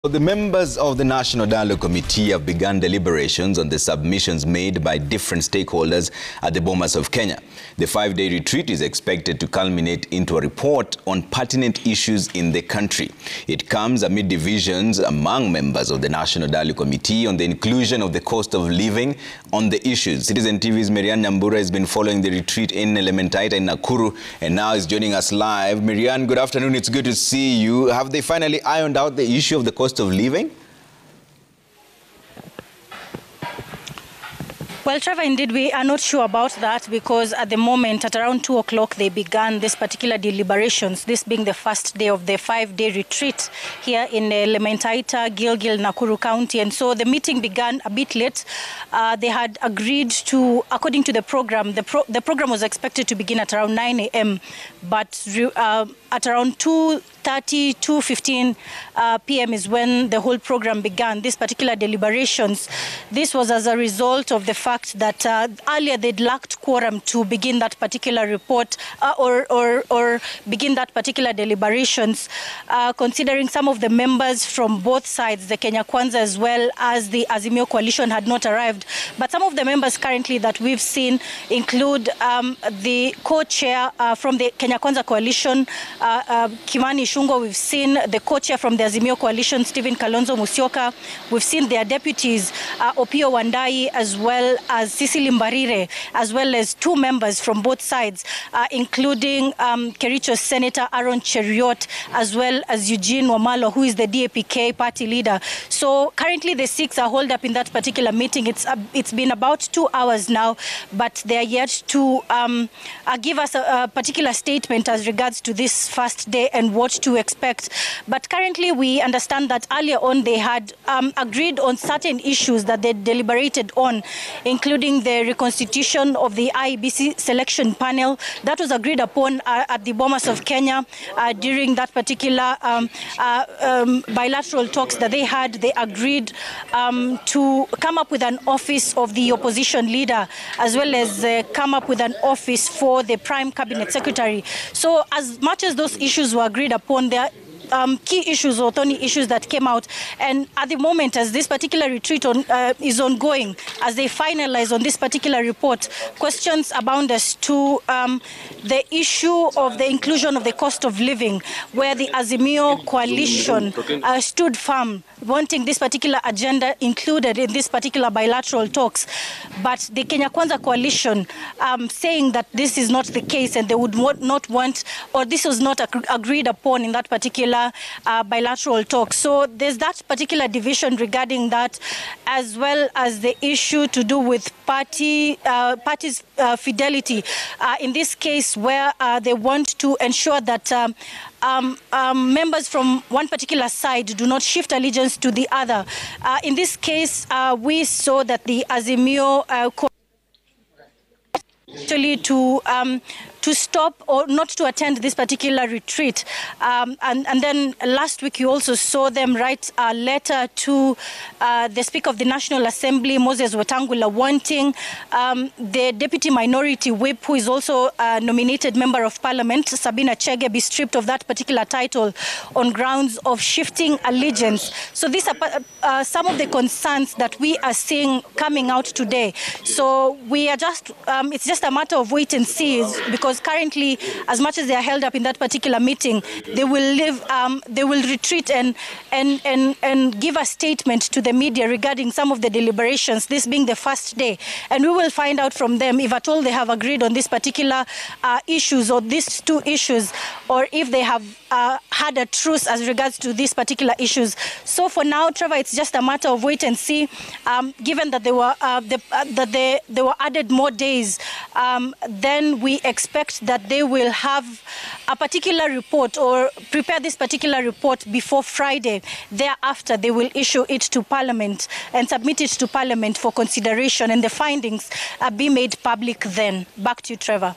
The members of the National Dialogue Committee have begun deliberations on the submissions made by different stakeholders at the Bomas of Kenya. The 5-day retreat is expected to culminate into a report on pertinent issues in the country. It comes amid divisions among members of the National Dialogue Committee on the inclusion of the cost of living on the issues. Citizen TV's Marianne Nyambura has been following the retreat in Elementaita in Nakuru and now is joining us live. Marianne, good afternoon. It's good to see you. Have they finally ironed out the issue of the cost of living? Well, Trevor, indeed, we are not sure about that because at the moment, at around 2 o'clock, they began this particular deliberations, this being the first day of the 5-day retreat here in Elementaita, Gilgil, Nakuru County. And so the meeting began a bit late. They had agreed to, according to the program, the program was expected to begin at around 9 a.m. But at around 2:30, 2:15 p.m. is when the whole program began, this particular deliberations. This was as a result of the fact that earlier they'd lacked quorum to begin that particular report or begin that particular deliberations, considering some of the members from both sides, the Kenya Kwanza as well as the Azimio coalition, had not arrived. But some of the members currently that we've seen include the co-chair from the Kenya Kwanza coalition, Kimani Shungo. We've seen the co-chair from the Azimio coalition, Stephen Kalonzo Musyoka. We've seen their deputies, Opio Wandai, as well as Cecily Mbarire, as well as 2 members from both sides, including Kericho's Senator Aaron Cheriot, as well as Eugene Wamalo, who is the DAPK party leader. So currently the 6 are holed up in that particular meeting. It's been about 2 hours now, but they are yet to give us a particular statement as regards to this first day and what to expect. But currently we understand that earlier on they had agreed on certain issues that they deliberated on, including the reconstitution of the IEBC selection panel. That was agreed upon at the Bomas of Kenya during that particular bilateral talks that they had. They agreed to come up with an office of the opposition leader, as well as come up with an office for the Prime Cabinet Secretary. So as much as those issues were agreed upon, there key issues or thorny issues that came out, and at the moment, as this particular retreat is ongoing, as they finalize on this particular report, questions abound as to the issue of the inclusion of the cost of living, where the Azimio coalition stood firm, wanting this particular agenda included in this particular bilateral talks, but the Kenya Kwanza coalition saying that this is not the case and they would not want, or this was not agreed upon in that particular bilateral talk. So there's that particular division regarding that, as well as the issue to do with parties' fidelity. In this case, where they want to ensure that members from one particular side do not shift allegiance to the other. In this case, we saw that the Azimio actually to stop or not to attend this particular retreat. And then last week you also saw them write a letter to the Speaker of the National Assembly, Moses Wetangula, wanting the Deputy Minority Whip, who is also a nominated Member of Parliament, Sabina Chege, be stripped of that particular title on grounds of shifting allegiance. So these are some of the concerns that we are seeing coming out today. So we are just, it's just a matter of wait and see, because currently, as much as they are held up in that particular meeting, they will retreat and give a statement to the media regarding some of the deliberations, this being the first day. And we will find out from them if at all they have agreed on this particular issues, or these 2 issues, or if they have had a truce as regards to these particular issues. So for now, Trevor, it's just a matter of wait and see. Given that they were added more days, then we expect that they will have a particular report or prepare this particular report before Friday. Thereafter, they will issue it to Parliament and submit it to Parliament for consideration, and the findings be made public then. Back to you, Trevor.